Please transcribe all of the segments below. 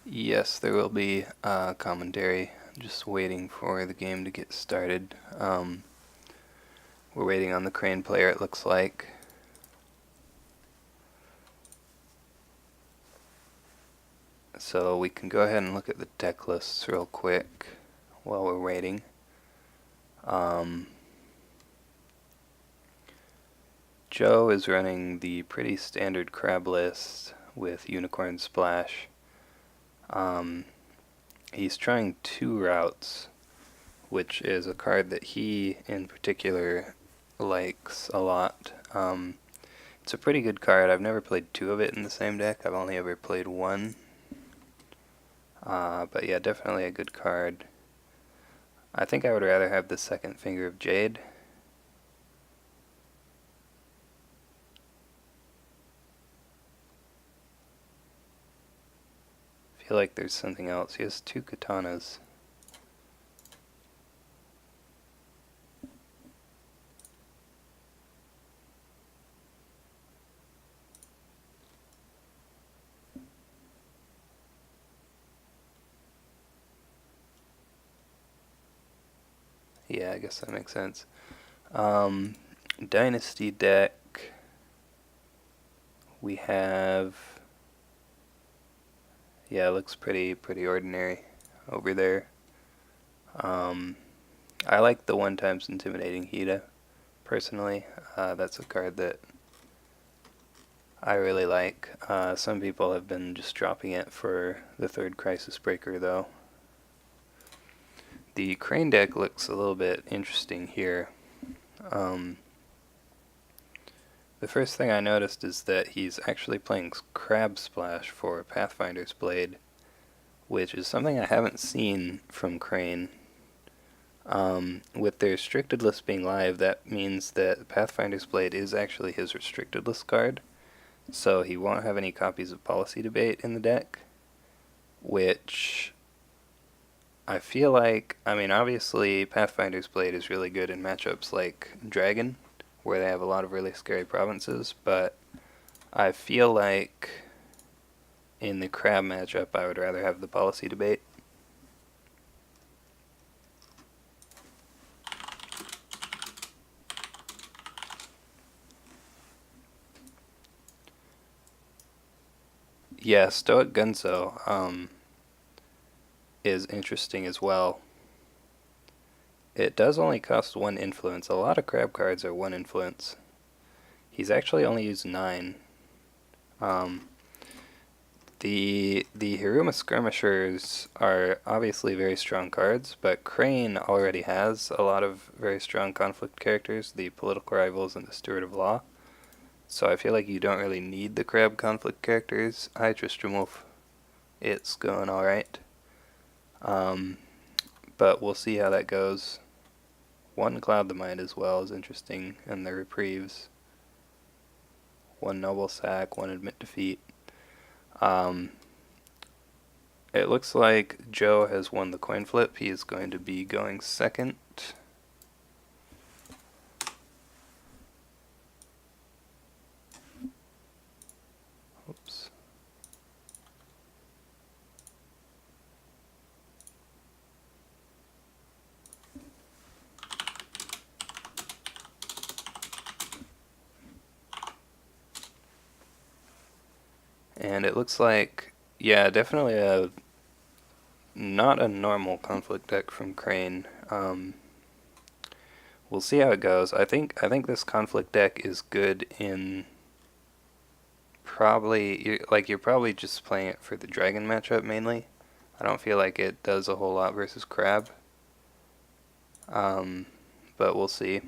Yes, there will be commentary. Just waiting for the game to get started. We're waiting on the crane player, it looks like. So we can go ahead and look at the deck lists real quick while we're waiting. Joe is running the pretty standard crab list with Unicorn Splash. He's trying two routes, which is a card that he in particular likes a lot. It's a pretty good card. I've never played two of it in the same deck. I've only ever played one. But yeah, definitely a good card. I think I would rather have the second Finger of Jade. I feel like there's something else. He has two katanas. Yeah, I guess that makes sense. Dynasty deck. We have... Yeah, it looks pretty ordinary over there. I like the 1x Intimidating Hida, personally. That's a card that I really like. Some people have been just dropping it for the third Crisis Breaker, though. The Crane deck looks a little bit interesting here. The first thing I noticed is that he's actually playing Crab Splash for Pathfinder's Blade, which is something I haven't seen from Crane. With their restricted list being live, that means that Pathfinder's Blade is actually his restricted list card, so he won't have any copies of Policy Debate in the deck, which I feel like, I mean, obviously Pathfinder's Blade is really good in matchups like Dragon, where they have a lot of really scary provinces, but I feel like in the Crab matchup I would rather have the Policy Debate. Yeah, Stoic Gunso is interesting as well. It does only cost one influence. A lot of Crab cards are one influence. He's actually only used 9. The Hiruma Skirmishers are obviously very strong cards, but Crane already has a lot of very strong conflict characters, the Political Rivals and the Steward of Law. So I feel like you don't really need the Crab conflict characters. Hi Tristramwolf. It's going alright. But we'll see how that goes. One Cloud the Mind as well is interesting, and the Reprieves. One Noble Sack, one Admit Defeat. It looks like Joe has won the coin flip. He is going to be going second. Oops. And it looks like, yeah, definitely not a normal conflict deck from Crane. We'll see how it goes. I think this conflict deck is good in probably you're probably just playing it for the dragon matchup mainly. I don't feel like it does a whole lot versus Crab. But we'll see.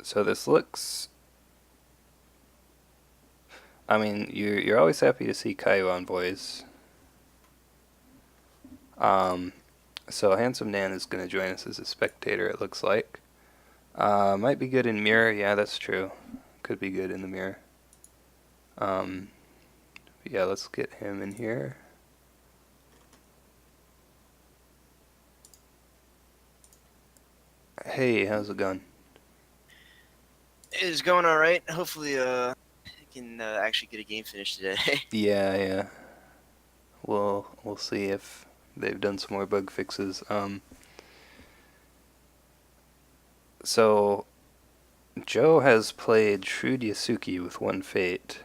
So this looks... I mean, you're always happy to see Kaiju Envoys. So Handsome Dan is going to join us as a spectator, it looks like. Might be good in mirror. Yeah, that's true. Could be good in the mirror. Yeah, let's get him in here. Hey, how's it going? It's going all right. Hopefully, I can actually get a game finished today. Yeah, yeah. We'll see if they've done some more bug fixes. So Joe has played Shrewd Yasuki with one fate.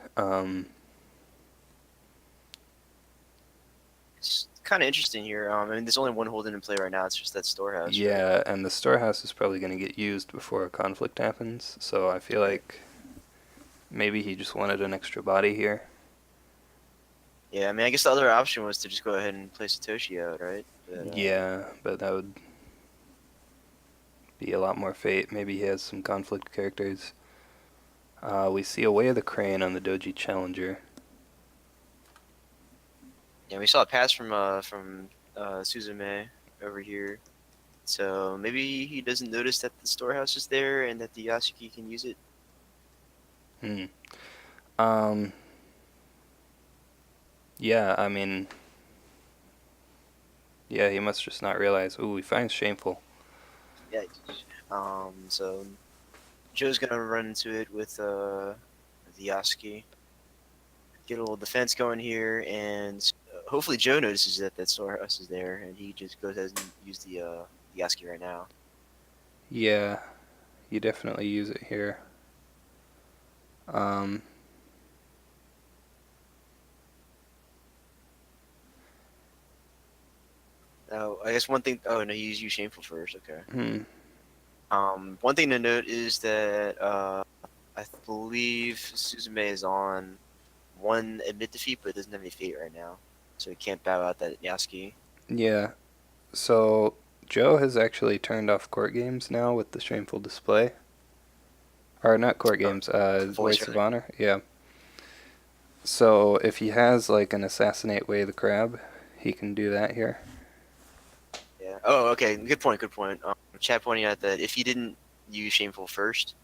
It's kind of interesting here. I mean, there's only one Holden in play right now. It's just that storehouse, right? Yeah, and the storehouse is probably going to get used before a conflict happens. So I feel Okay. like maybe he just wanted an extra body here. Yeah, I mean, I guess the other option was to just go ahead and play Satoshi out, right? But Yeah, but that would be a lot more fate. Maybe he has some conflict characters. We see a Way of the Crane on the Doji Challenger. yeah, we saw a pass from Suzume over here. So maybe he doesn't notice that the storehouse is there and that the Yasuki can use it. Hmm. Um. Yeah, I mean, yeah, he must just not realize. Ooh, he finds shameful. Yeah. So Joe's gonna run into it with the Yasuki. Get a little defense going here, and hopefully Joe notices that that storehouse is there, and he just goes ahead and use the Yasuki right now. Yeah, you definitely use it here. Um. Now, I guess one thing. Oh no, he used shameful first. Okay. Hmm. One thing to note is that I believe Suzume is on one admit defeat, but doesn't have any fate right now, so he can't bow out that Yasuki. Yeah. So Joe has actually turned off court games now with the shameful display. Or not court Oh, games. voice Voice of rather. Honor. Yeah. So if he has like an assassinate Way of the Crab, he can do that here. Yeah. Oh, okay. Good point. Good point. Chad pointing out that if he didn't use shameful first,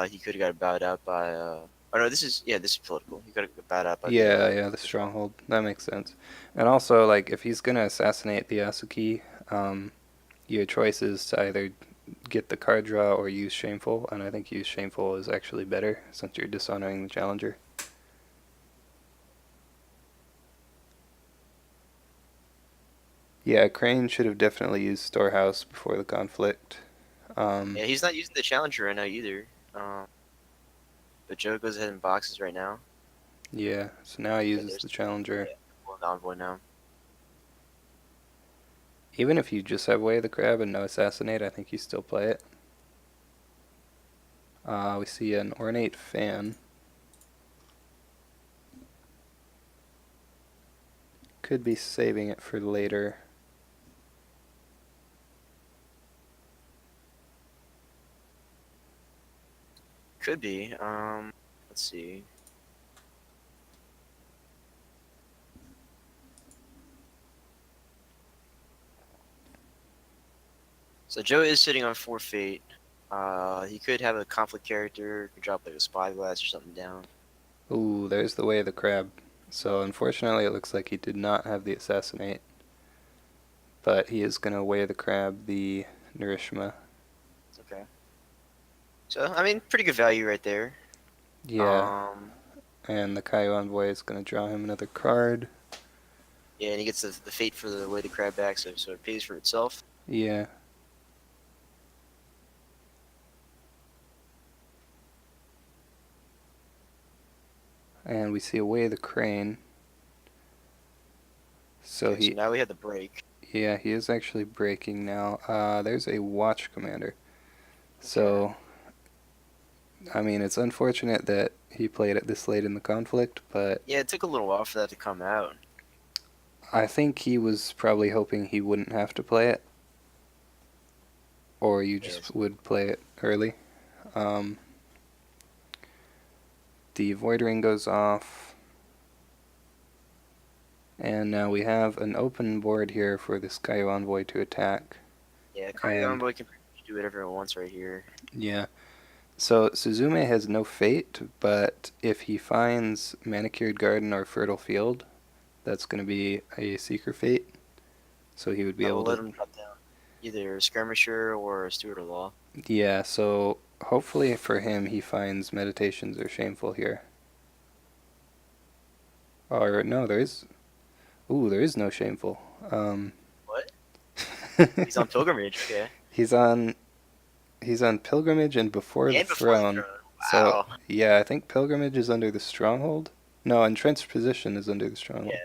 he could have got bowed out by. Oh no, this is political. He could have got bowed out by Yeah, yeah, the the strong. stronghold. That makes sense. And also, like, if he's gonna assassinate the Yasuki, your choice is to either get the card draw or use Shameful, and I think use Shameful is actually better since you're dishonoring the challenger. Yeah, Crane should have definitely used Storehouse before the conflict. Um, Yeah, he's not using the challenger right now either. But Joe goes ahead and boxes right now. yeah, so now he Okay, uses there's the the challenger. yeah, well, the envoy now. Even if you just have Way of the Crab and no Assassinate, I think you still play it. We see an Ornate Fan. Could be saving it for later. Could be. Let's see. So Joe is sitting on four fate. He could have a conflict character, could drop like a spyglass or something down. Ooh, there's the Way of the Crab. So unfortunately, it looks like he did not have the Assassinate, but he is going to Way of the Crab the Narishma. Okay. So I mean, pretty good value right there. Yeah, Um, and the Kaio Envoy is going to draw him another card. yeah, and he gets the fate for the way to crab back, so it pays for itself. Yeah, and we see a Way of the Crane. So Okay, so he, now we have the break. yeah, he is actually breaking now. There's a Watch Commander. Okay. So, I mean, it's unfortunate that he played it this late in the conflict, but Yeah, it took a little while for that to come out. I think he was probably hoping he wouldn't have to play it, or you just Yes. would play it early. Um, the Void Ring goes off, and now we have an open board here for this Kaio Envoy to attack. Yeah, Kaio And Envoy can pretty much do whatever it wants right here. yeah, so Suzume has no fate, but if he finds Manicured Garden or Fertile Field, that's going to be a Seeker fate. So he would be I able will let to. him drop down either a skirmisher or a steward of law. Yeah, so hopefully for him he finds meditations are shameful here. Or no, there is. Ooh, there is no shameful. Um, What? He's on pilgrimage. Okay. he's on he's on pilgrimage and before the And before the throne. throne. So Wow. yeah, I think pilgrimage is under the stronghold. No, entrenched position is under the Yeah, stronghold.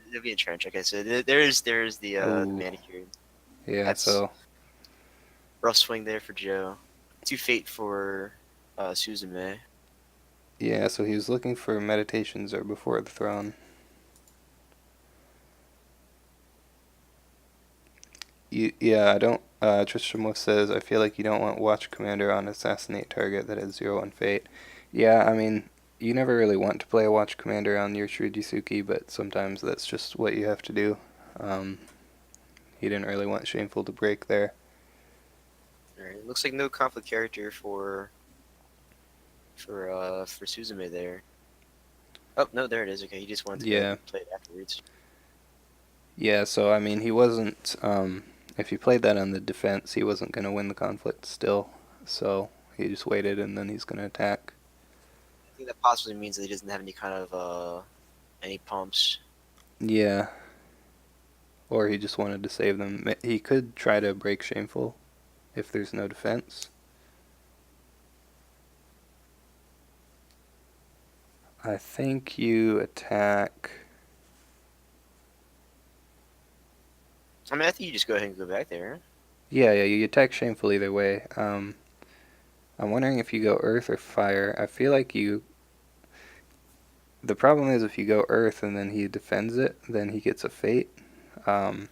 it'll be in trench. Okay, so there's the Ooh, manicured. yeah. That's So rough swing there for Joe. Two fate for Suzume. yeah, so he was looking for meditations or before the throne. Yeah, I don't. Tristram says, I feel like you don't want Watch Commander on assassinate target that has 0-1 fate. Yeah, I mean, you never really want to play a Watch Commander on your Shurujisuke, but sometimes that's just what you have to do. Um, he didn't really want Shameful to break there. Alright, looks like no conflict character for Suzume there. Oh no, there it is. Okay, he just wanted to go ahead Yeah, and play it afterwards. yeah. So I mean, he wasn't. If he played that on the defense, he wasn't going to win the conflict still. So he just waited, and then he's going to attack. I think that possibly means that he doesn't have any kind of any pumps. Yeah, or he just wanted to save them. He could try to break Shameful if there's no defense. I think you attack. I mean, I think you just go ahead and go back there. Yeah, yeah, you attack Shameful either way. I'm wondering if you go Earth or Fire. I feel like you. The problem is if you go Earth and then he defends it, then he gets a Fate. Um,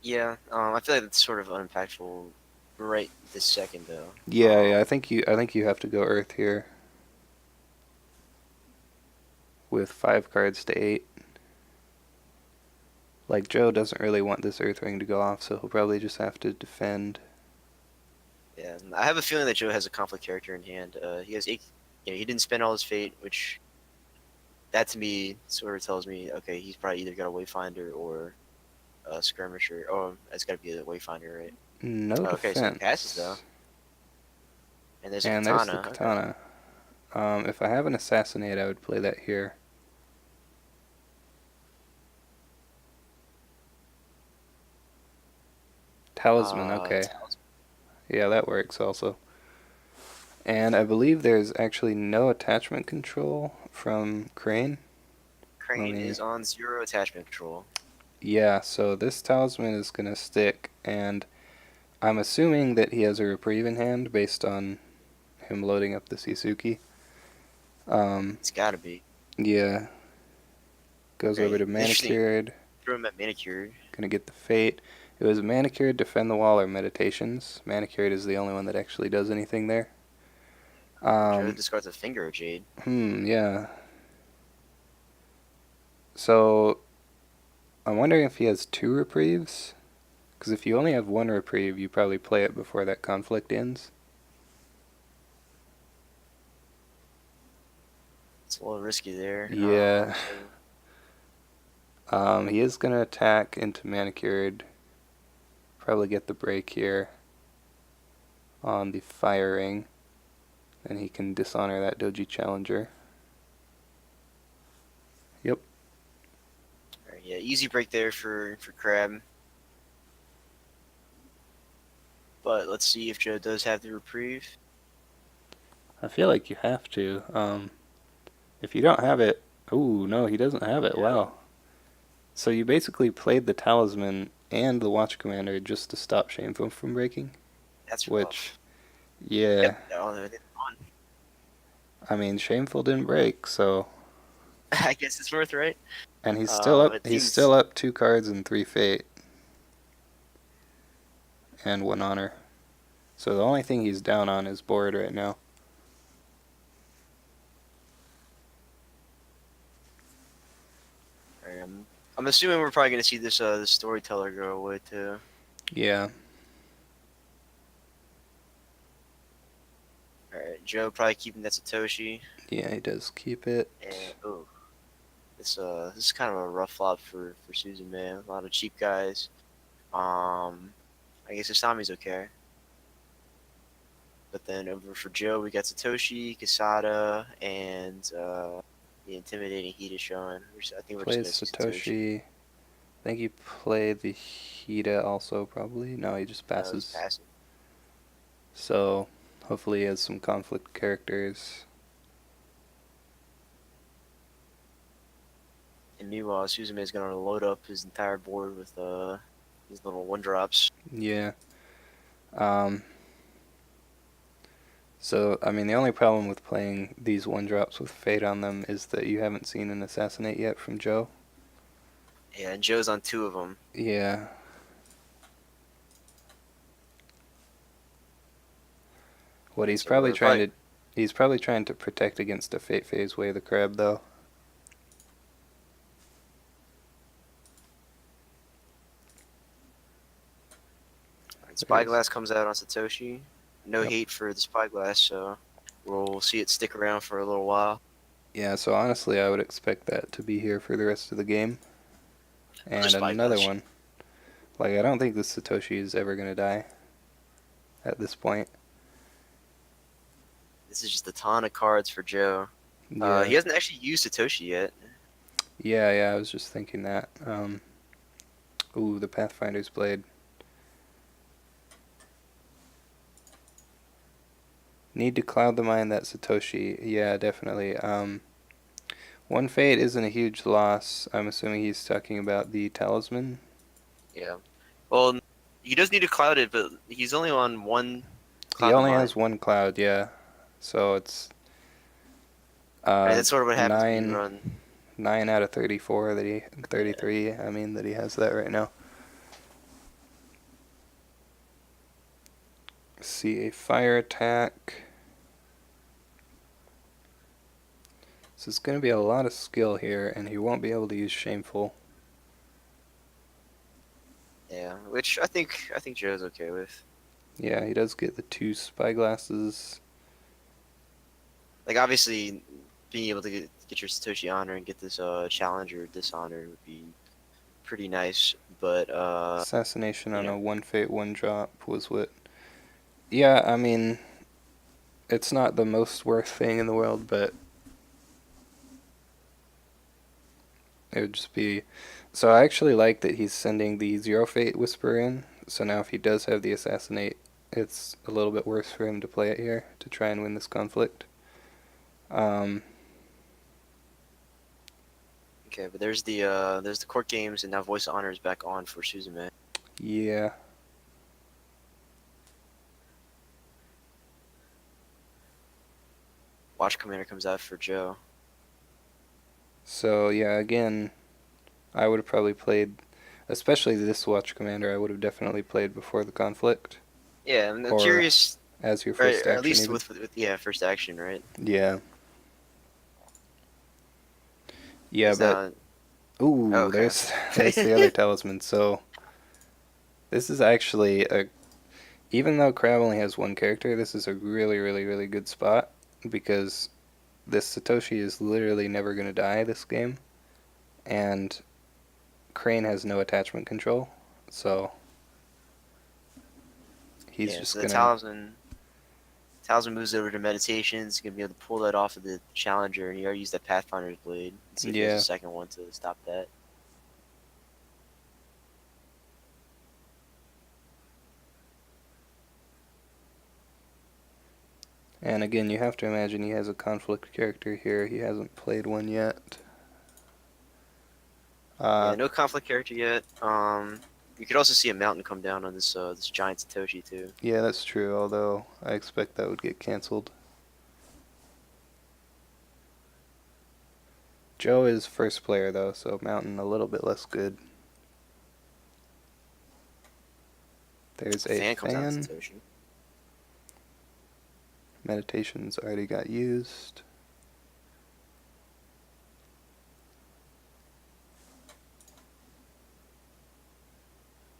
Yeah, I feel like that's sort of unimpactful right this second though. yeah, yeah, I think you have to go Earth here with 5 cards to 8. Like Joe doesn't really want this Earth Ring to go off, so he'll probably just have to defend. Yeah, I have a feeling that Joe has a conflict character in hand. He has eight. You know, he didn't spend all his fate, which that to me sort of tells me, okay, he's probably either got a Wayfinder or a Skirmisher. Oh, it's got to be a Wayfinder, right? No Okay, so he passes though, defense. and there's a And there's the katana. Okay, katana. If I have an assassinate, I would play that here. Talisman, okay. talisman. Yeah, that works also. And I believe there's actually no attachment control from Crane. Let Crane me. is on zero attachment control. Yeah, so this talisman is gonna stick, and I'm assuming that he has a reprieve in hand based on him loading up the Suzuki. It's got to be. Yeah, goes over Right. to Interesting. manicured. Throw him at manicured. Gonna get the fate. It was manicured, defend the wall, or meditations. Manicured is the only one that actually does anything there. Joe Um, discards a finger of Jade. yeah. So I'm wondering if he has 2 reprieves. Because if you only have 1 reprieve, you probably play it before that conflict ends. It's a little risky there. Yeah. So He is gonna attack into manicured. Probably get the break here on the firing. Then he can dishonor that Doji Challenger. Yep. alright, yeah, easy break there for Crab. But let's see if Joe does have the reprieve. I feel like you have to. If you don't have it, ooh, no, he doesn't have it. No, Wow. So you basically played the talisman and the watch commander just to stop Shameful from breaking. that's Which, rough. yeah, Yep. No, no, it's on. I mean Shameful didn't break, so I guess it's worth right. and he's still up. It He's still seems up 2 cards and 3 fate and 1 honor. So the only thing he's down on is board right now. alright, I'm assuming we're probably gonna see this storyteller go away too. Yeah, Alright, Joe probably keeping that Satoshi. yeah, he does keep it. And oh, this is kind of a rough flop for Susan, man. A lot of cheap guys. I guess Asami's okay. But then over for Joe, we got Satoshi, Kasada, and the intimidating Hida. I think we're just Plays gonna see Satoshi. Satoshi. I think he played the Hida also, probably. No, he just No, he's passes. passive. So, hopefully he has some conflict characters. And meanwhile, Suzume is gonna load up his entire board with these little one drops. Yeah. Um, so, I mean, the only problem with playing these one drops with Fate on them is that you haven't seen an Assassinate yet from Joe. Yeah, and Joe's on two of them. Yeah. What Yeah, he's so probably we're trying probably to he's probably trying to protect against a Fate Phase Way of the Crab though. There's Spyglass comes out on Satoshi. No Yep. hate for the Spyglass, so we'll see it stick around for a little while. Yeah, so honestly I would expect that to be here for the rest of the game. Another And another Spyglass. one. Like I don't think this Satoshi is ever gonna die at this point. This is just a ton of cards for Joe. Yeah. He hasn't actually used Satoshi yet. Yeah, I was just thinking that. Ooh, the Pathfinder's Blade. Need to cloud the mind that Satoshi. Yeah, definitely. One fate isn't a huge loss. I'm assuming he's talking about the talisman. Yeah. Well, he does need to cloud it, but he's only on one He cloud the only has mind. one cloud, yeah. So it's Right, that's sort of what happens when you nine run. 9 out of 34 that he Yeah. 33. I mean that he has that right now. See a fire attack. So it's going to be a lot of skill here, and he won't be able to use shameful. Yeah, which I think Joe's okay with. Yeah, he does get the 2 spyglasses. Like obviously, being able to get your Satoshi honor and get this challenger dishonor would be pretty nice. But Assassination you on know, a 1 fate 1 drop was what. Yeah, I mean, it's not the most worth thing in the world, but it would just be. So I actually like that he's sending the 0 fate whisper in. So now if he does have the assassinate, it's a little bit worse for him to play it here to try and win this conflict. Um, okay, but there's the court games, and now voice of honor is back on for Suzume. yeah. Watch commander comes out for Joe. So yeah, again, I would have probably played, especially this watch commander. I would have definitely played before the conflict, Yeah, I'm or curious, as your or first at action least even. with yeah first action, right? Yeah. Yeah, Because but now, oh, ooh, okay. there's the other talisman. So this is actually a even though Crab only has one character, this is a really, really, really good spot because this Satoshi is literally never gonna die this game, and Crane has no attachment control, so he's Yeah, just so the gonna. talisman moves over to meditation. He's gonna be able to pull that off of the challenger, and he already used that Pathfinder's blade. Let's see if he has a Yeah. second one to stop that. And again, you have to imagine he has a conflict character here. He hasn't played one yet. Yeah, Uh, no conflict character yet. You could also see a mountain come down on this giant Satoshi too. yeah, that's true, although I expect that would get cancelled. Joe is first player, though, so Mountain a little bit less good. There's a Fan comes out on fan. Satoshi. Meditation's already got used.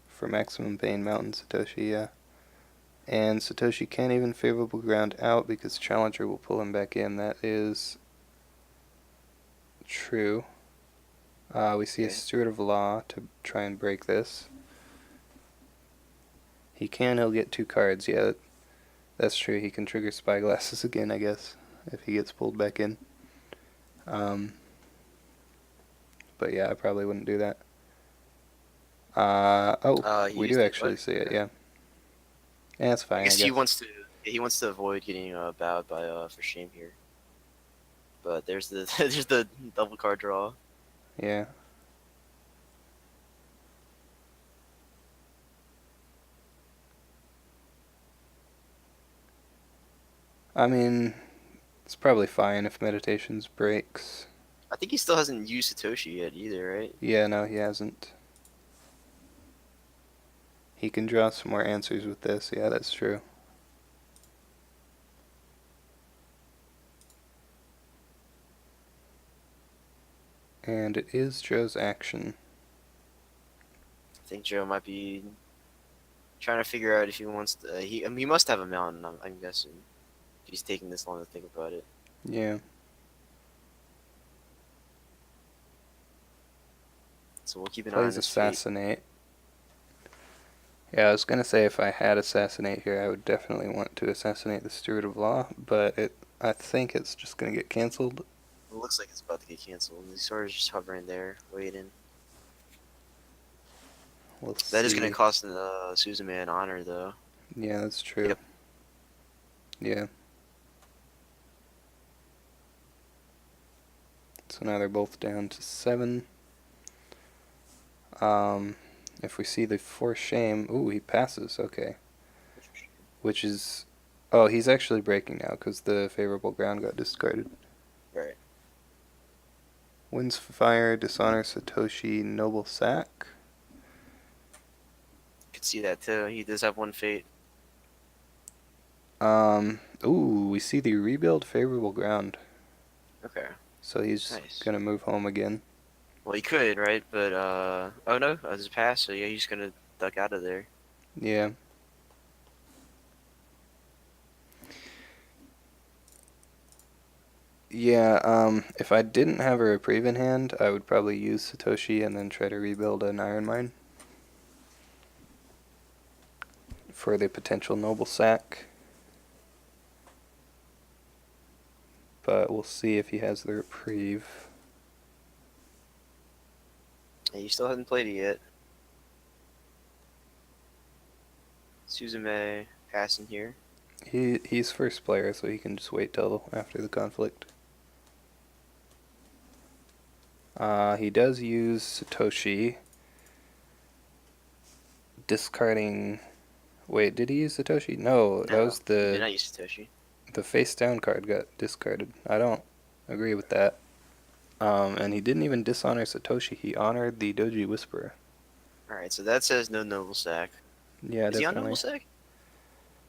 For maximum pain, Mountain Satoshi, yeah. And Satoshi can't even favorable ground out because Challenger will pull him back in. That is true. We see a Okay. Steward of Law to try and break this. He'll get 2 cards, yeah. That's true. He can trigger spyglasses again, I guess, if he gets pulled back in. Um, but yeah, I probably wouldn't do that. Oh, He we do used it. actually What? see it, Okay. yeah. Yeah, it's I fine, I guess he guess. wants to. He wants to avoid getting bowed by for shame here. But there's the there's the double card draw. Yeah. I mean, it's probably fine if Meditations breaks. I think he still hasn't used Satoshi yet either, right? Yeah, no, he hasn't. He can draw some more answers with this. Yeah, that's true. And it is Joe's action. I think Joe might be trying to figure out if he wants to. He must have a mountain. I'm guessing. If he's taking this long to think about it. Yeah. So we'll keep an eye on Plays his fate. Assassinate. Yeah, I was gonna say if I had Assassinate here, I would definitely want to assassinate the Steward of Law, but I think it's just gonna get cancelled. It looks like it's about to get canceled. He's sort of just hovering there, waiting. We'll That is going to see. cost Suzume an honor, though. Yeah, that's true. Yep. Yeah. So now they're both down to 7. If we see the Force Shame, ooh, he passes. Okay. Which is, oh, he's actually breaking now because the favorable ground got discarded. Right. Winds Fire, Dishonor Satoshi, Noble Sack. Could see that too. He does have one fate. Ooh, we see the rebuild favorable ground. Okay. So he's Nice. gonna move home again. Well, he could, right? But oh no, this is pass. So yeah, he's gonna duck out of there. Yeah. Yeah, if I didn't have a reprieve in hand, I would probably use Satoshi and then try to rebuild an iron mine for the potential noble sack. But we'll see if he has the reprieve. And he still hasn't played it yet. Suzume passing here. He's first player, so he can just wait till after the conflict. He does use Satoshi, discarding. Wait, did he use Satoshi? No, that No, was he did not use Satoshi. the face down card got discarded. I don't agree with that. And he didn't even dishonor Satoshi. He honored the Doji Whisperer. All right, so that says no noble sack. Yeah, Is he on noble definitely. sack?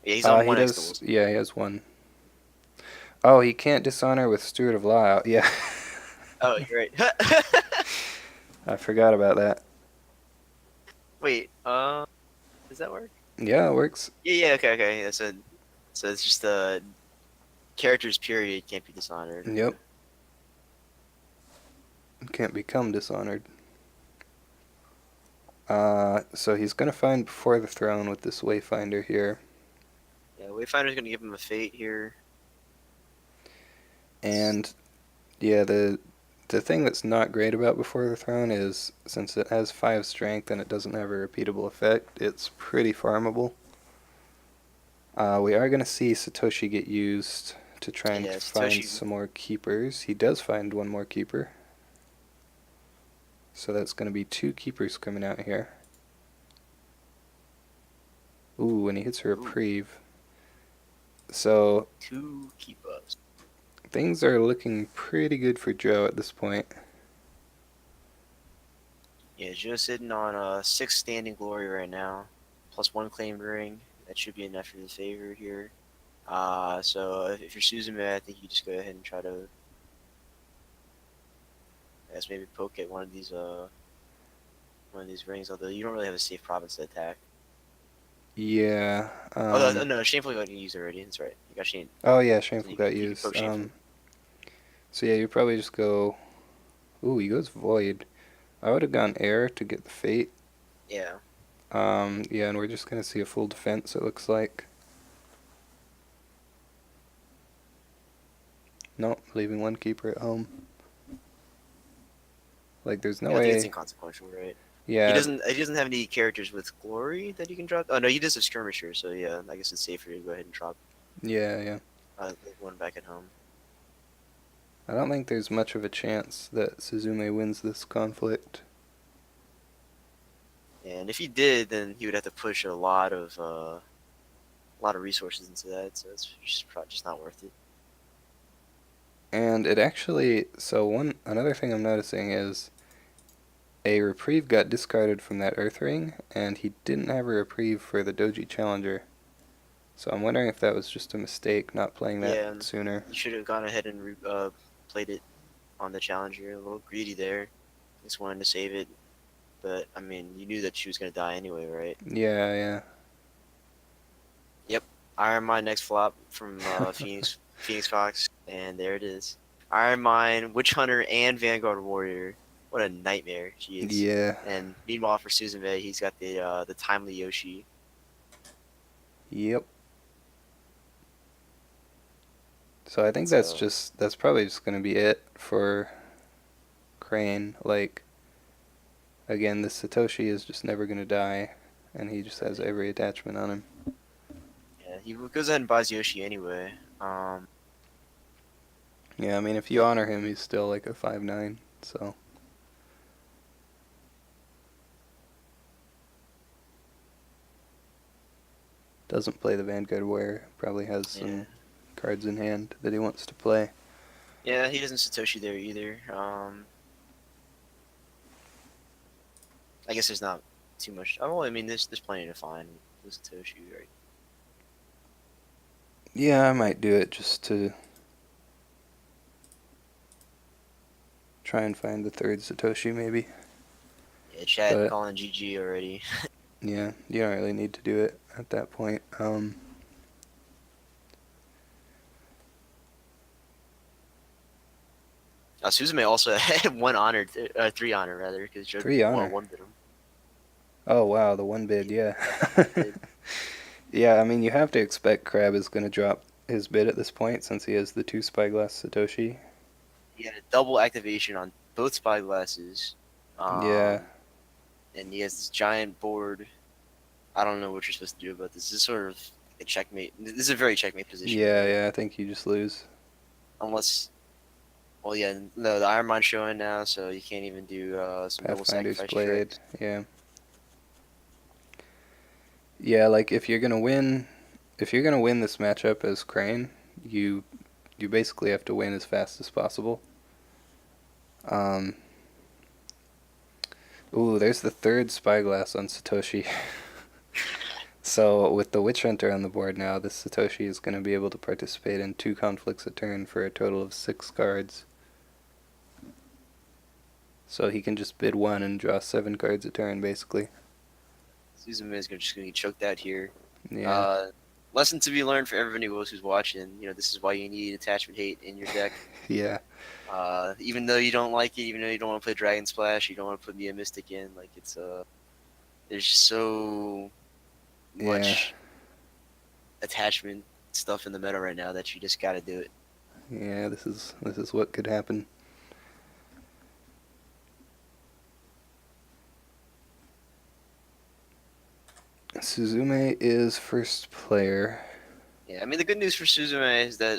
Yeah, he's on He one X noble does. sack. Yeah, he has one. Oh, he can't dishonor with Steward of Law out. Yeah. Oh, you're right. I forgot about that. Wait, does that work? Yeah, it works. Yeah, okay. So it's just characters period can't be dishonored. Yep. Can't become dishonored. So he's gonna find before the throne with this Wayfinder here. Yeah, Wayfinder's gonna give him a fate here. And yeah, the thing that's not great about Before the Throne is since it has 5 strength and it doesn't have a repeatable effect, it's pretty farmable. We are gonna see Satoshi get used to try and Yeah, find Satoshi. some more keepers. He does find one more keeper. So that's gonna be 2 keepers coming out here. Ooh, and he hits a reprieve. So 2 keep-ups. things are looking pretty good for Joe at this point. Yeah, Joe's sitting on 6 standing glory right now, plus 1 claimed ring. That should be enough for the favor here. So if you're Suzume, I think you just go ahead and try to, I guess maybe poke at one of these rings. Although you don't really have a safe province to attack. Yeah. No, shameful got used already. That's right. You got shame. Oh yeah, So Shameful you got can used. poke shameful. So yeah, you probably just go. Ooh, he goes Void. I would have gone Air to get the Fate. Yeah. Yeah, and we're just gonna see a full defense. It looks like. Nope, leaving one keeper at home. Like, there's no Yeah, I think it's way. inconsequential, right? He Yeah, doesn't. He doesn't have any characters with glory that he can drop. Oh no, he does have skirmisher. So yeah, I guess it's safer to go ahead and drop yeah. one back at home. I don't think there's much of a chance that Suzume wins this conflict. And if he did, then he would have to push a lot of resources into that. So it's just probably just not worth it. And it actually, so another thing I'm noticing is a reprieve got discarded from that Earth Ring, and he didn't have a reprieve for the Doji Challenger. So I'm wondering if that was just a mistake not playing that Yeah, and sooner. you should have gone ahead and played it on the challenger. A little greedy there. Just wanted to save it, but I mean, you knew that she was gonna die anyway, right? Yeah. Yep. Iron Mine next flop from Phoenix Fox, and there it is. Iron Mine, Witch Hunter, and Vanguard Warrior. What a nightmare she is. Yeah. And meanwhile, for Suzume, he's got the timely Yoshi. Yep. So I think So that's probably just going to be it for Crane. Like, again, this Satoshi is just never going to die, and he just has every attachment on him. yeah, he goes ahead and buys Yoshi anyway. Yeah, I mean, if you Yeah, honor him, he's still like a 5/9, so. Doesn't play the Vanguard Warrior, probably has yeah, some cards in hand that he wants to play. yeah. He doesn't Satoshi there either. I guess there's not too much. Oh, well, I mean, there's plenty to find with Satoshi, right? Yeah, I might do it just to try and find the third Satoshi, maybe. Yeah, chat But calling GG already. yeah, you don't really need to do it at that point. Suzume also had one honor, three honor rather, because Joe 3 honor. one bit him. Oh wow, the one bid, He, yeah. one bid. Yeah, I mean, you have to expect Crab is going to drop his bid at this point since he has the 2 Spyglass Satoshi. He had a double activation on both spyglasses, Yeah, and he has this giant board. I don't know what you're supposed to do about this. This is sort of a checkmate. This is a very checkmate position, right? I think you just lose. Unless, well, yeah, no, the Iron Mind's showing now, so you can't even do some double Pathfinder's sacrifice Blade, tricks. yeah. Yeah, like if you're gonna win this matchup as Crane, you you basically have to win as fast as possible. Um, ooh, there's the third Spyglass on Satoshi. So with the Witch Hunter on the board now, this Satoshi is going to be able to participate in 2 conflicts a turn for a total of 6 cards. So he can just bid 1 and draw 7 cards a turn, basically. Suzume is just going to get choked out here. Yeah. Uh, lesson to be learned for everybody who's watching. This is why you need attachment hate in your deck. Yeah. Even though you don't like it, even though you don't want to play Dragon Splash, you don't want to put me a Mystic in. Like there's just so Yeah. much attachment stuff in the meta right now that you just got to do it. Yeah, this is what could happen. Suzume is first player. Yeah, I mean the good news for Suzume is that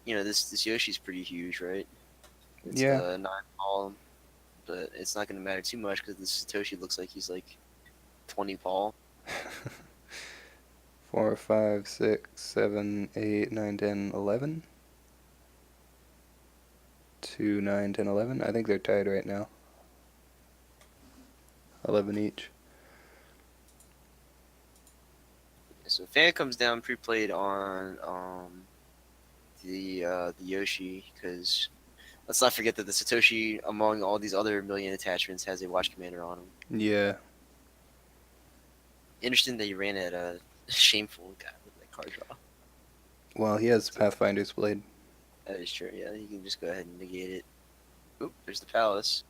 this Yoshi's pretty huge, right? It's Yeah. a 9 paw, but it's not going to matter too much because the Satoshi looks like he's like 20 paw. 4, 5, 6, 7, 8, 9, 10, 11. 2, 9, 10, 11. I think they're tied right now. 11 each. So Fan comes down pre-played on the Yoshi because let's not forget that the Satoshi, among all these other million attachments, has a Watch Commander on him. Yeah. Interesting that you ran at a shameful guy with that card draw. Well, he has Pathfinder's Blade. That is true. Yeah, you can just go ahead and negate it. Oop, there's the Palace.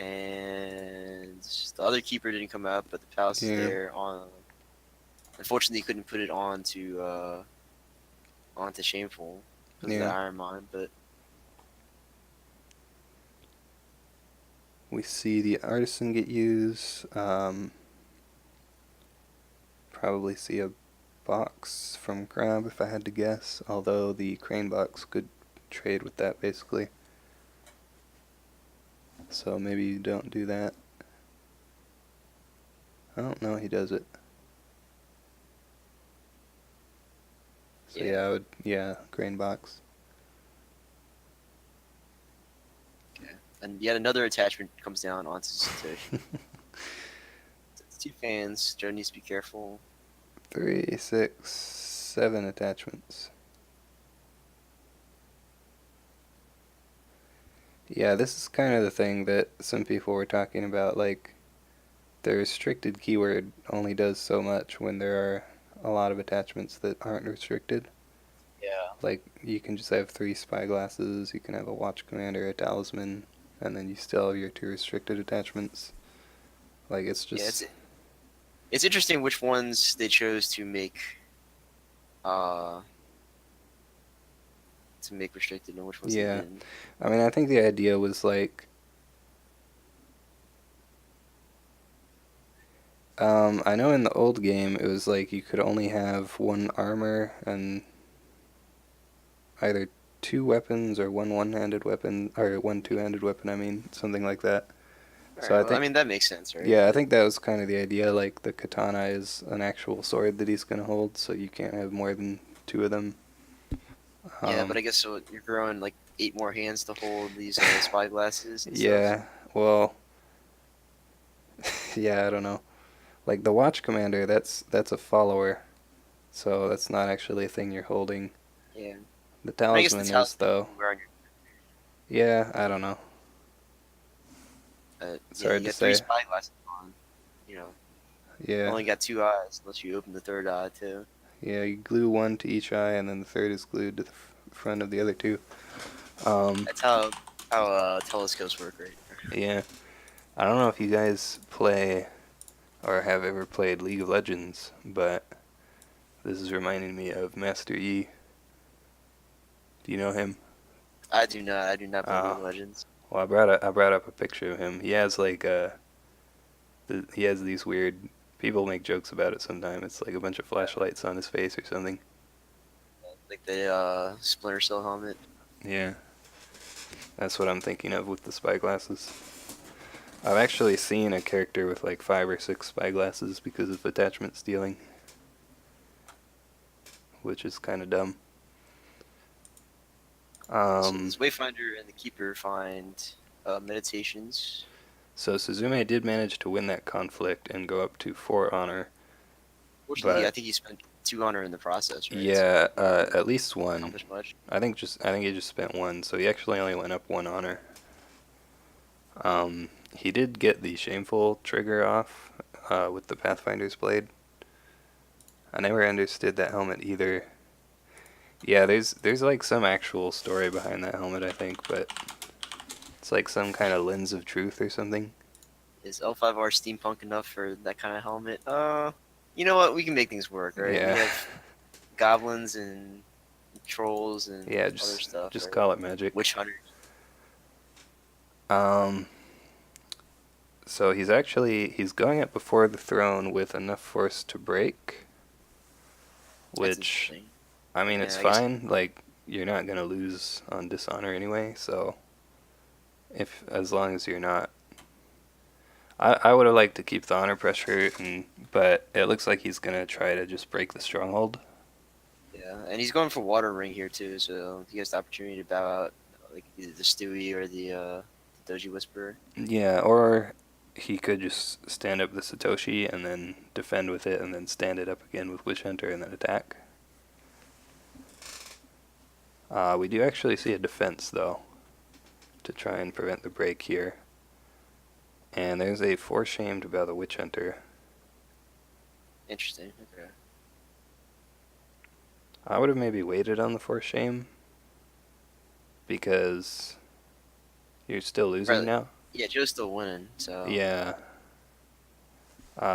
And the other keeper didn't come out, but the Palace is Yeah. there on. Unfortunately, he couldn't put it onto shameful. because of the Yeah. iron mine, but We see the artisan get used. Probably see a box from Grab if I had to guess, although the crane box could trade with that basically. So maybe you don't do that. I don't know, he does it. So yeah. yeah, I would, yeah, crane box. Okay. And yet another attachment comes down onto Satoshi. It's two fans. Joe needs to be careful. 3, 6, 7 attachments. Yeah, this is kind of the thing that some people were talking about, like, the restricted keyword only does so much when there are a lot of attachments that aren't restricted. Yeah. Like, you can just have 3 spyglasses, you can have a watch commander, a talisman, and then you still have your 2 restricted attachments. Like, it's Yeah, just, it's interesting which ones they chose uh to make restricted and which ones they yeah. didn't. I mean, I think the idea was like, I know in the old game it was like you could only have 1 armor and either 2 weapons or 1 one-handed weapon, or 1 two-handed weapon, I mean, something like that. All So right. I Well, I think, mean that makes sense, right? yeah, I But think that was kind of the idea. Like the katana is an actual sword that he's gonna hold, so you can't have more than 2 of them. yeah, Um, but I guess so. You're growing like 8 more hands to hold these spyglasses and stuff. yeah, well, yeah, I don't know. Like the watch commander, that's a follower, so that's not actually a thing you're holding. Yeah. The I guess the talisman is talisman though. you wear on your. Yeah, I don't know. It's Yeah, you hard to got 3 say. spyglasses on. You know, Yeah, only got 2 eyes unless you open the third eye too. yeah. You glue 1 to each eye, and then the third is glued to the front of the other 2. Um, That's how telescopes work, right? yeah. I don't know if you guys play or have ever played League of Legends, but this is reminding me of Master Yi. Do you know him? I do not. I do not play League Uh, of Legends. well, I brought up a picture of him. He has like he has these weird. People make jokes about it sometimes. It's like a bunch of flashlights on his face or something. Like the Splinter Cell helmet. Yeah, that's what I'm thinking of with the spyglasses. I've actually seen a character with like 5 or 6 spyglasses because of attachment stealing, which is kind of dumb. So this Wayfinder and the Keeper find meditations. So Suzume did manage to win that conflict and go up to 4 honor, Fortunately, I but think he spent 2 honor in the process, right? So yeah, he didn't at least 1. accomplish much. I think he just spent 1, so he actually only went up 1 honor. He did get the shameful trigger off with the Pathfinder's blade. I never understood that helmet either. Yeah, there's like some actual story behind that helmet, I think, but it's like some kind of lens of truth or something. Is L5R steampunk enough for that kind of helmet? You know what? We can make things work, right? We Yeah. have goblins and trolls and Yeah, other stuff, just right? call it magic. Witch hunters. Um so he's going up before the throne with enough force to break, That's which interesting. I mean it's Yeah, I guess. fine. Like you're not going to lose on dishonor anyway, so if as long as you're not I would have liked to keep the honor pressure, but it looks like he's going to try to just break the stronghold. Yeah, and he's going for Water Ring here too, so he has the opportunity to bow out like either the Stewie or the Doji Whisperer. Yeah, or he could just stand up the Satoshi and then defend with it and then stand it up again with Witch Hunter and then attack. We do actually see a defense, though, to try and prevent the break here. And there's a foreshamed about the Witch Hunter. Interesting. Okay. I would have maybe waited on the foreshame, because you're still losing Right. now. Yeah, Joe's still winning, so Yeah.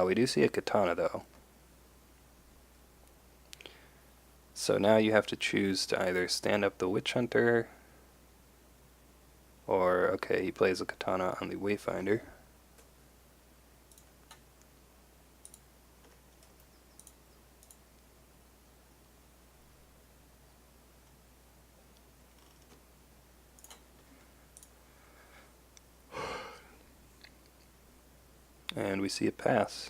We do see a katana, though. So now you have to choose to either stand up the Witch Hunter, or, okay, he plays a katana on the Wayfinder. And we see a pass.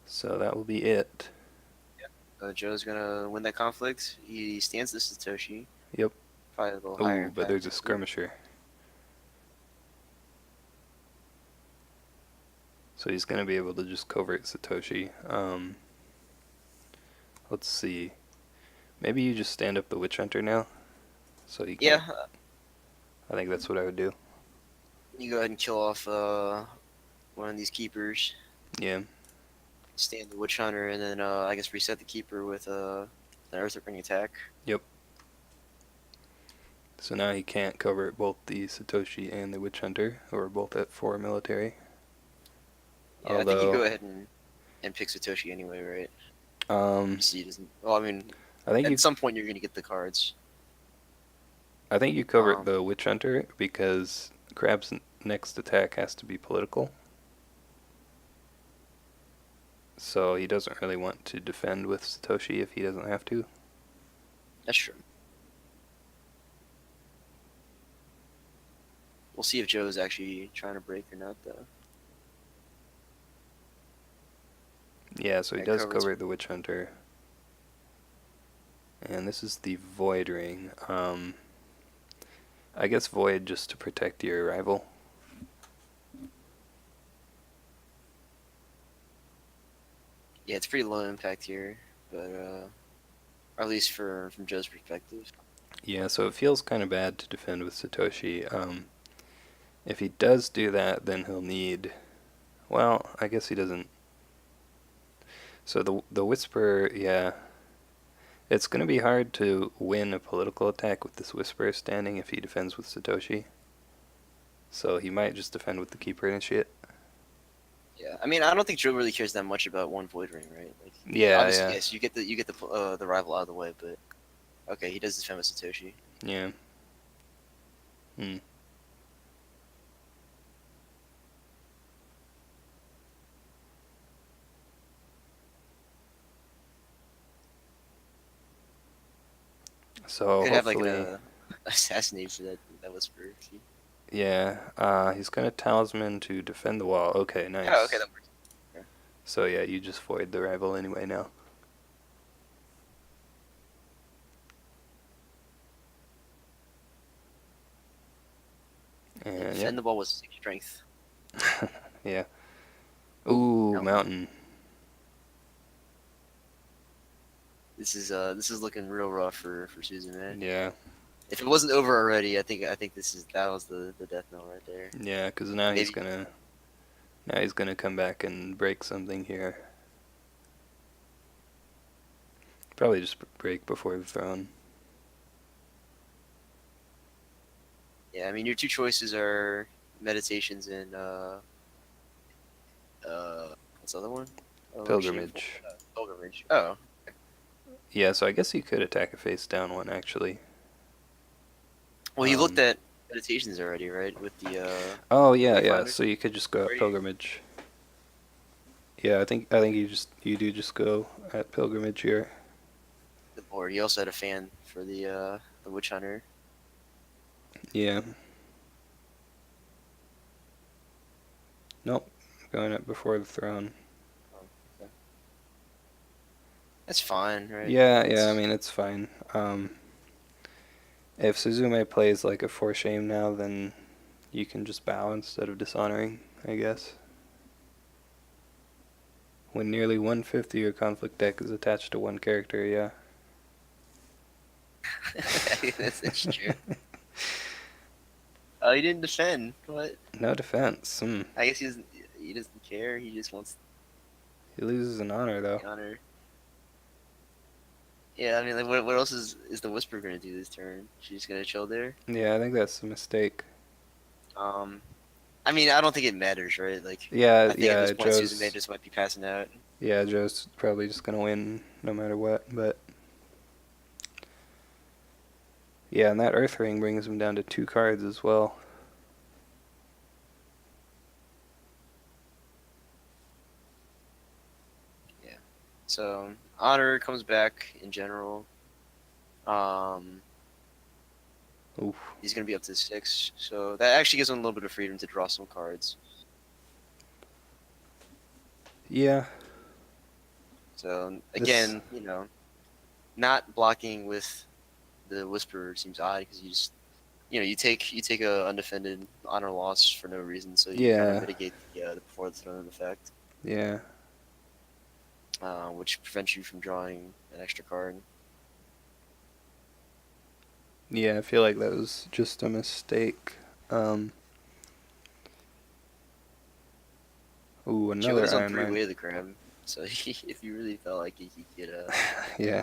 So that will be it. Joe's gonna win that conflict. He stands the Satoshi. Yep. Probably a little higher Oh, but impact. there's a skirmisher. So he's going to be able to just covert Satoshi. Let's see. Maybe you just stand up the Witch Hunter now, so he can't. Yeah, I think that's what I would do. you go ahead and kill off one of these keepers. Yeah. Stand the Witch Hunter, and then I guess reset the keeper with an Earthbring attack. Yep. So now he can't cover both the Satoshi and the Witch Hunter, who are both at 4 military. Yeah, I think you go ahead and pick Satoshi anyway, right? See, doesn't. Well, I mean, I think at some point you're gonna get the cards. I think you covered the Witch Hunter because Crab's next attack has to be political. So he doesn't really want to defend with Satoshi if he doesn't have to. That's true. We'll see if Joe's actually trying to break or not, though. Yeah, so he does cover the Witch Hunter. And this is the Void Ring. I guess Void just to protect your rival. Yeah, it's pretty low impact here, but or at least from Joe's perspective. Yeah, so it feels kind of bad to defend with Satoshi. If he does do that, then he'll need. Well, I guess he doesn't. So the Whisper, yeah. It's going to be hard to win a political attack with this Whisperer standing if he defends with Satoshi. So he might just defend with the Keeper Initiate. Yeah, I mean, I don't think Joe really cares that much about one Void Ring, right? Like, yeah, obviously, yeah. yes, you get the rival out of the way, but okay, he does defend with Satoshi. Yeah. Hmm. So could hopefully, have like assassinate for that Whisper. yeah. He's gonna Talisman to defend the wall. Okay, nice. Oh, okay, that works. Okay. So yeah, you just void the rival anyway now. And defend the ball with 6 strength. yeah. Ooh, mountain. This is looking real rough for Suzume. Yeah. If it wasn't over already, I think that was the death knell right there. Yeah, because now he's gonna come back and break something here. Probably just break before the throne. Yeah, I mean your two choices are meditations and what's the other one? Oh, Pilgrimage. Pilgrimage. Oh. Yeah, so I guess you could attack a face down one actually. Well, you looked at meditations already, right? With the Oh yeah, yeah. So you could just go at pilgrimage. Yeah, I think you do just go at pilgrimage here. The board. You also had a fan for the Witch Hunter. Yeah. Nope. Going up before the throne. Okay. That's fine, right? Yeah, I mean it's fine. If Suzume plays like a 4 shame now, then you can just bow instead of dishonoring, I guess. When nearly 1/5 of your conflict deck is attached to one character, yeah. That's true. Oh, he didn't defend. What? No defense. I guess he doesn't care. He just wants. He loses an honor though. Honor. Yeah, I mean, like, what else is the Whisper gonna do this turn? She's just gonna chill there. Yeah, I think that's a mistake. I mean, I don't think it matters, right? Like, yeah, I think at this point, Joe's Suzume just might be passing out. Yeah, Joe's probably just gonna win no matter what. But Yeah, and that Earth Ring brings him down to 2 cards as well. Yeah. So honor comes back in general. Um, Oof. he's gonna be up to 6, so that actually gives him a little bit of freedom to draw some cards. Yeah, So this. again, not blocking with the Whisperer seems odd because you just you take a undefended honor loss for no reason, so you kind of Yeah, mitigate the before the throne effect, yeah, which prevents you from drawing an extra card. yeah. I feel like that was just a mistake. Um. Ooh, Joe another is on Iron 3 Mine. Way of the Crab, so if you really felt like it, Yeah,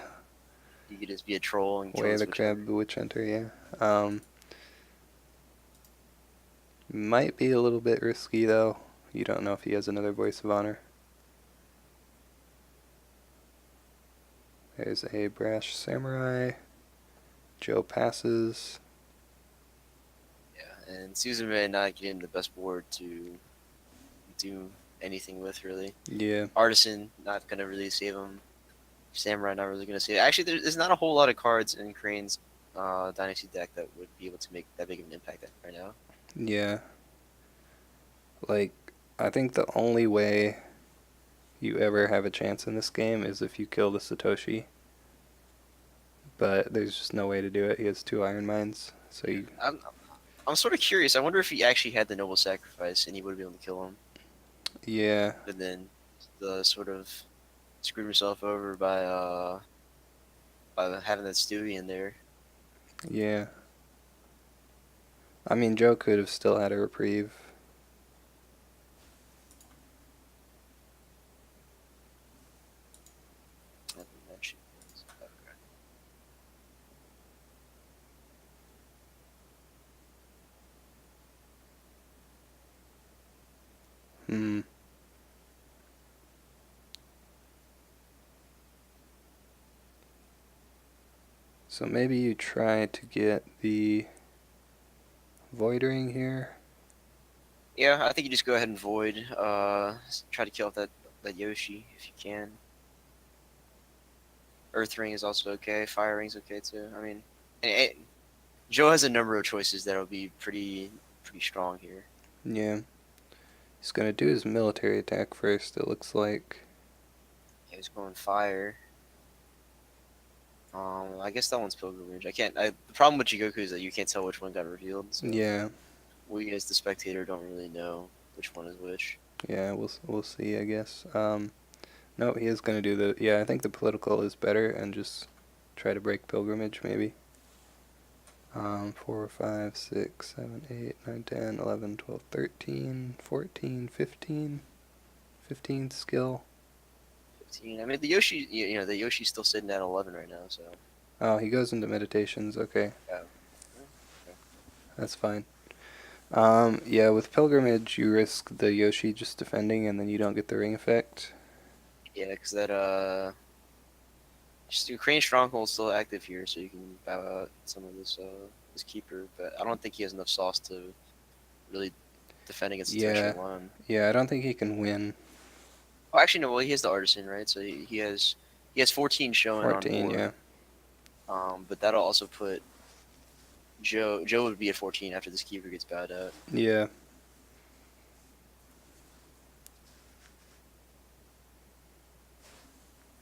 he could just be a troll and kill Way of this the Witch Crab, Hunter. the Witch Hunter. Yeah. Might be a little bit risky though. You don't know if he has another Voice of Honor. There's a Brash Samurai. Joe passes. Yeah, and Suzume not getting the best board to do anything with really. Yeah, Artisan not gonna really save him. Samurai not really gonna save. Actually, there's not a whole lot of cards in Crane's Dynasty deck that would be able to make that big of an impact right now. yeah. Like, I think the only way you ever have a chance in this game is if you kill the Satoshi. But there's just no way to do it. He has 2 Iron Mines. So Yeah, you. I'm sort of curious. I wonder if he actually had the noble sacrifice and he would be able to kill him, Yeah, but then the sort of screwed himself over by having that Stewie in there. yeah. I mean, Joe could have still had a reprieve. I think that should be okay. Hmm. So maybe you try to get the Void Ring here. Yeah, I think you just go ahead and void. Try to kill off that Yoshi if you can. Earth Ring is also okay. Fire Ring's okay too. I mean, Joe has a number of choices that'll be pretty strong here. Yeah. He's going to do his military attack first, it looks like. Yeah, he's going fire. I guess that one's Pilgrimage. I can't. The problem with Jigoku is that you can't tell which one got revealed. So Yeah. we as the spectator don't really know which one is which. Yeah, we'll see, I guess. No, he is going to do the. Yeah, I think the political is better and just try to break pilgrimage, maybe. 4, 5, 6, 7, 8, 9, 10, 11, 12, 13, 14, 15. 15 skill. 15. I mean, the Yoshi. The Yoshi's still sitting at 11 right now. So Oh, he goes into meditations. Okay, yeah. Okay. that's fine. Yeah, with pilgrimage, you risk the Yoshi just defending, and then you don't get the ring effect. Yeah, because that. Just Ukraine Stronghold's still active here, so you can bow out some of this keeper. But I don't think he has enough sauce to really defend against Satoshi Yeah, alone. yeah, I don't think he can win. Oh, actually, no. Well, he has the artisan, right? So he has 14 showing on 14, board. yeah. But that'll also put Joe. Joe would be at 14 after this keeper gets bowed out. Yeah,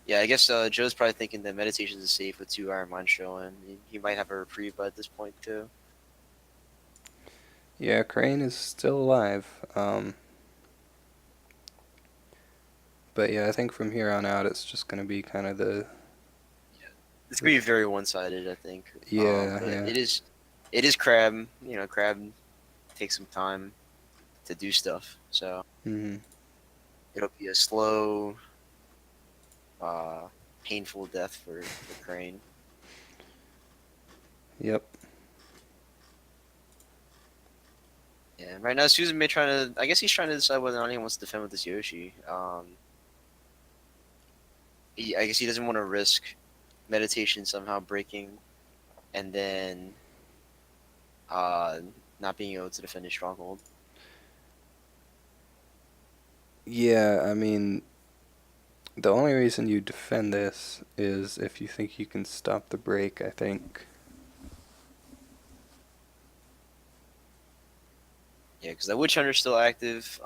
Yeah, I guess Joe's probably thinking that meditations is safe with 2 Iron Mine showing. He might have a reprieve by this point too. yeah, Crane is still alive. But yeah, I think from here on out, it's just going to be kind of the. Yeah, it's gonna be very one-sided, I think. Yeah, But yeah. it is Crab. Crab takes some time to do stuff, so Hmm. it'll be a slow, uh, painful death for Crane. Yep. Yeah, right now Suzume trying to. I guess he's trying to decide whether or not he wants to defend with this Yoshi. I guess he doesn't want to risk meditation somehow breaking and then uh, not being able to defend his stronghold. Yeah, I mean, the only reason you defend this is if you think you can stop the break, I think. Yeah, because that Witch Hunter's still active.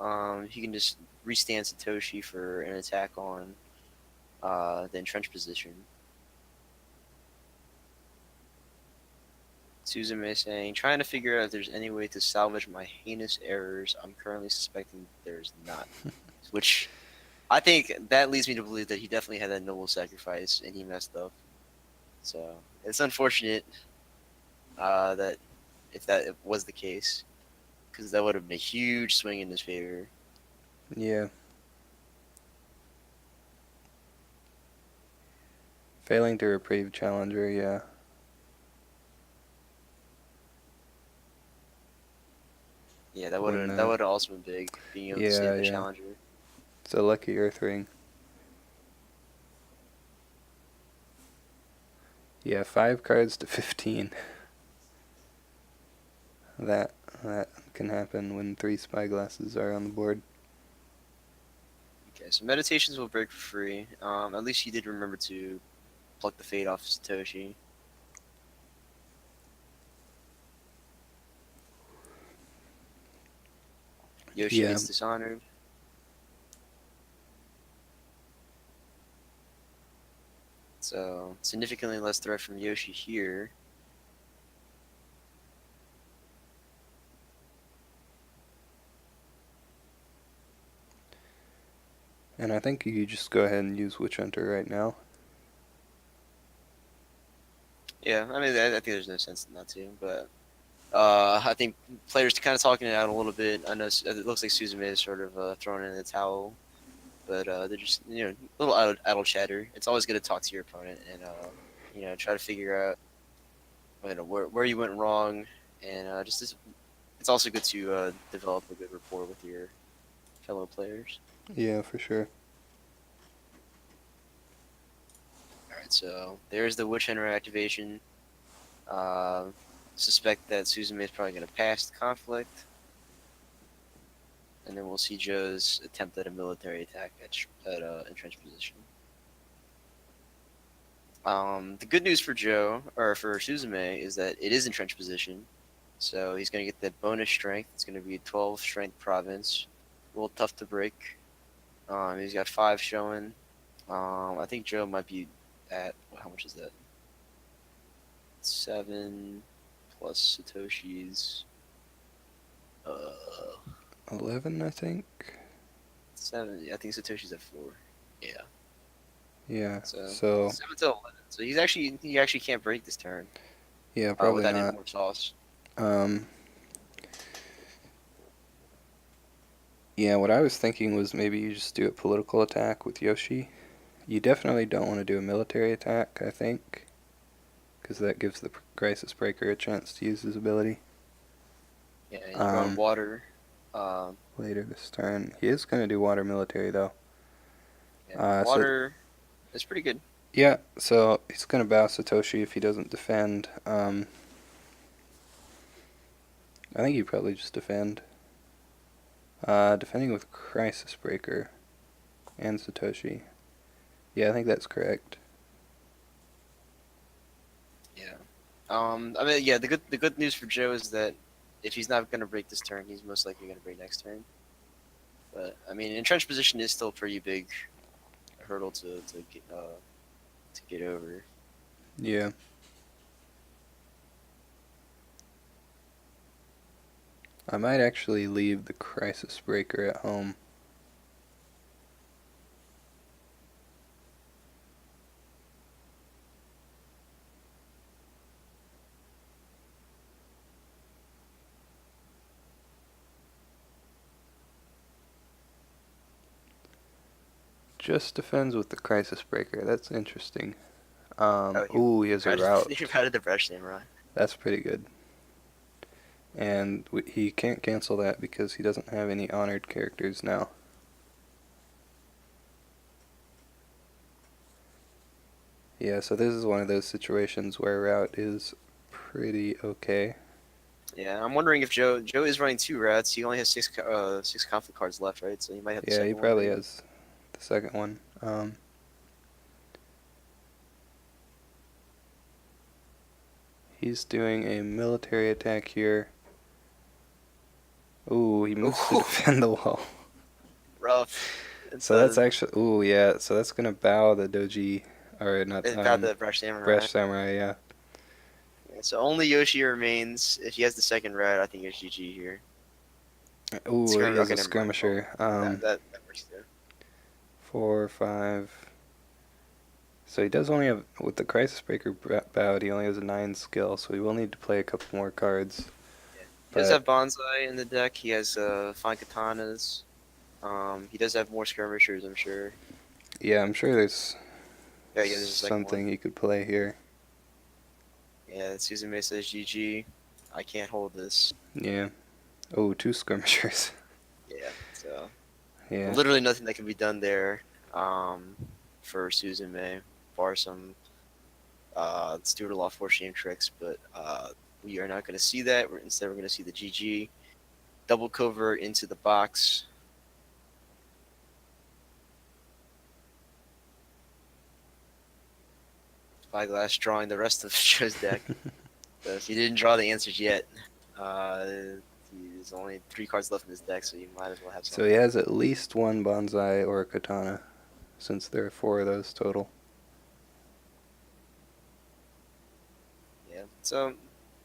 He can just restand Satoshi for an attack on the entrenched position. Suzume saying, trying to figure out if there's any way to salvage my heinous errors. I'm currently suspecting there's not. Which I think that leads me to believe that he definitely had that noble sacrifice and he messed up. So it's unfortunate that if that was the case, because that would have been a huge swing in his favor. Yeah. Failing to reprieve challenger, yeah. Yeah, that would When have that would have also been big, being able to yeah, save the yeah. challenger. It's a lucky earth ring. Yeah, 5 cards to 15. That that can happen when 3 spyglasses are on the board. Okay, so meditations will break for free. At least he did remember to pluck the fade off Satoshi. Yoshi Yeah. gets dishonored. So significantly less threat from Yoshi here. And I think you just go ahead and use Witch Hunter right now. Yeah, I mean, I think there's no sense not to, but I think players kind of talking it out a little bit. I know it looks like Suzume is sort of throwing in the towel, but they're just a little idle chatter. It's always good to talk to your opponent and try to figure out where you went wrong, and it's also good to develop a good rapport with your fellow players. Yeah, for sure. All right, so there's the Witch Hunter activation. Uh, Suspect that Suzume is probably going to pass the conflict, and then we'll see Joe's attempt at a military attack at entrenched position. The good news for Joe or for Suzume is that it is entrenched position, so he's going to get that bonus strength. It's going to be a 12 strength province, a little tough to break. He's got 5 showing. I think Joe might be at how much is that? 7 plus Satoshi's. Uh, 11, I think. 7. I think Satoshi's at 4. Yeah. Yeah. So So, 7 to 11. So he actually can't break this turn yeah, probably without not. more sauce. Um yeah, what I was thinking was maybe you just do a political attack with Yoshi. You definitely don't want to do a military attack, I think, because that gives the Crisis Breaker a chance to use his ability. Yeah, you're going Um, water. Um, Later this turn. He is going to do water military, though. yeah, So, water is pretty good. yeah, so he's going to bow Satoshi if he doesn't defend. I think you probably just defend. Defending with Crisis Breaker and Satoshi. Yeah, I think that's correct. Yeah. I mean, yeah. The good news for Joe is that if he's not going to break this turn, he's most likely going to break next turn. But I mean, entrenched position is still a pretty big hurdle to get over. Yeah. I might actually leave the Crisis Breaker at home. Just defends with the Crisis Breaker. That's interesting. Oh, he Ooh, he has a he route. routed the brush name right. That's pretty good. And he can't cancel that because he doesn't have any honored characters now. Yeah, so this is one of those situations where route is pretty okay. Yeah, I'm wondering if Joe is running 2 rats. He only has six conflict cards left, right? So he might have the Yeah, he second one probably maybe. has the second one. He's doing a military attack here. Ooh, he moves to Ooh, defend the wall. rough. It's So that's actually, ooh, yeah. So that's gonna bow the doji, or not, it's about the Brush Samurai. Brash Samurai. Yeah. Yeah, so only Yoshi remains. If he has the second rat, I think it's GG here. Ooh, he has Okay, a never mind. Well, skirmisher. that works too. 4, 5. So he does only have, with the Crisis Breaker bowed, he only has a 9 skill, so he will need to play a couple more cards. Yeah. He does But have Bonsai in the deck. He has fine katanas. He does have more skirmishers, I'm sure. yeah, I'm sure there's Yeah, yeah, there's a second one. something he could play here. Yeah, Suzume says GG. I can't hold this. Yeah. Oh, 2 skirmishers. Yeah, so Yeah. literally nothing that can be done there for Suzume, bar some Stuart Law force shame tricks, but we are not going to see that. Instead, we're going to see the GG double cover into the box. Spyglass drawing the rest of Joe's deck. So if you didn't draw the answers yet, uh, there's only 3 cards left in his deck, so you might as well have So he something. has at least one bonsai or a katana, since there are 4 of those total. Yeah. So,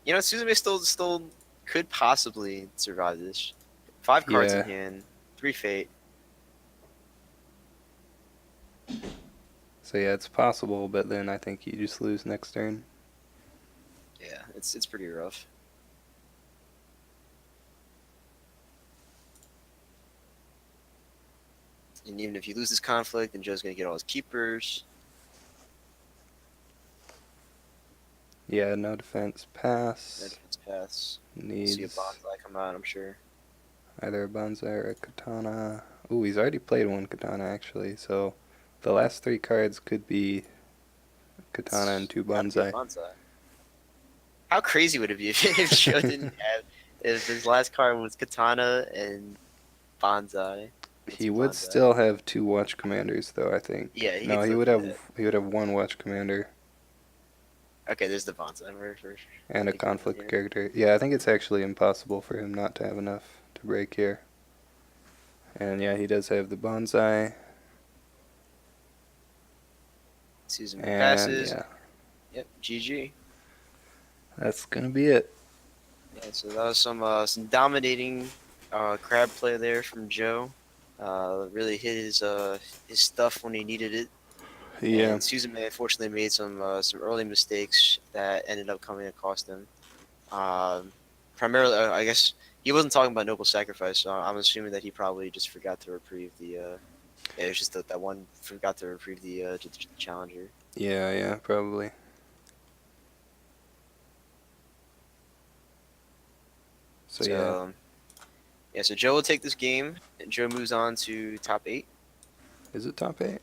Suzume still could possibly survive this. 5 cards in Yeah. hand, 3 fate. So yeah, it's possible, but then I think you just lose next turn. Yeah, it's pretty rough. And even if you lose this conflict, then Joe's gonna get all his keepers. Yeah, no defense, Red pass. defense pass. We'll see a Needs bonsai come out, I'm sure. either a bonsai or a katana. Ooh, he's already played one katana actually, so the last 3 cards could be katana and It's 2 gotta be a bonsai. bonsai. How crazy would it be if Joe didn't have if his last card was katana and bonsai and He 2 would bonsai? still have 2 watch commanders though, I think. Yeah, he No, could he still would do have that. he would have 1 watch commander Okay, there's the bonsai for and a thinking of it conflict here. character. Yeah, I think it's actually impossible for him not to have enough to break here. And yeah, he does have the bonsai. Suzume And passes. yeah, Yep, GG. that's gonna be it. Yeah, so that was some dominating crab play there from Joe. Really hit his stuff when he needed it. Yeah. And Suzume unfortunately made some early mistakes that ended up coming to cost him. Um, Primarily, I guess he wasn't talking about noble sacrifice, so I'm assuming that he probably just forgot to reprieve the. Yeah, it's just that one forgot to reprieve the challenger. Yeah, yeah, probably. So yeah, So yeah, so Joe will take this game, and Joe moves on to top 8. is it top 8?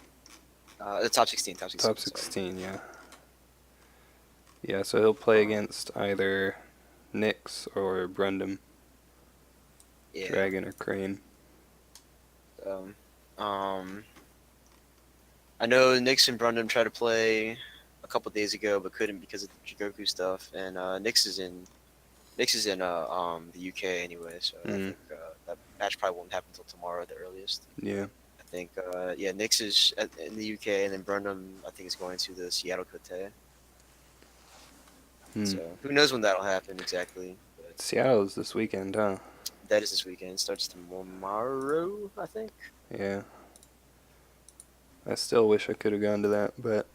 The top 16, top 16. Top Sorry. 16, yeah. Yeah, so he'll play Um, against either Nyx or Brundum, yeah. Dragon or Crane. Um, um, I know Nyx and Brundum tried to play a couple days ago, but couldn't because of the Jaku stuff. And Nyx is in the UK anyway, so I Mm, think that match probably won't happen until tomorrow at the earliest. yeah. I think yeah, Nyx is in the UK, and then Brundum I think is going to the Seattle Cote. Hmm. So who knows when that'll happen exactly? But Seattle's this weekend, huh? that is this weekend. It starts tomorrow, I think. Yeah. I still wish I could have gone to that, but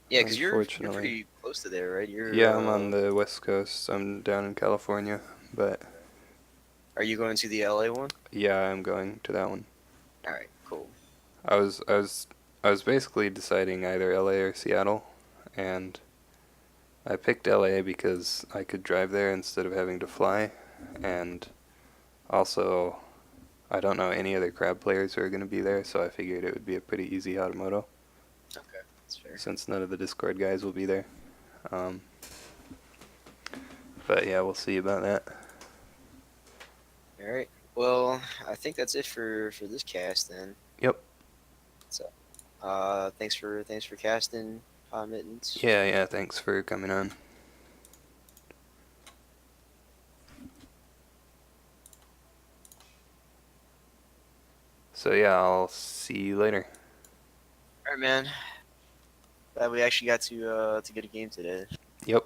Yeah, because you're unfortunately. pretty close to there, right? Yeah, I'm on the West Coast. I'm down in California, but Are you going to the LA one? yeah, I'm going to that one. All right, cool. I was I was I was basically deciding either LA or Seattle, and I picked LA because I could drive there instead of having to fly, and also I don't know any other crab players who are going to be there, so I figured it would be a pretty easy automoto Okay, that's fair. since none of the Discord guys will be there. Um, But yeah, we'll see about that. All right. Well, I think that's it for this cast then. Yep. So, thanks for casting, Mittens. Yeah, yeah. Thanks for coming on. So yeah, I'll see you later. All right, man. Glad we actually got to get a game today. Yep.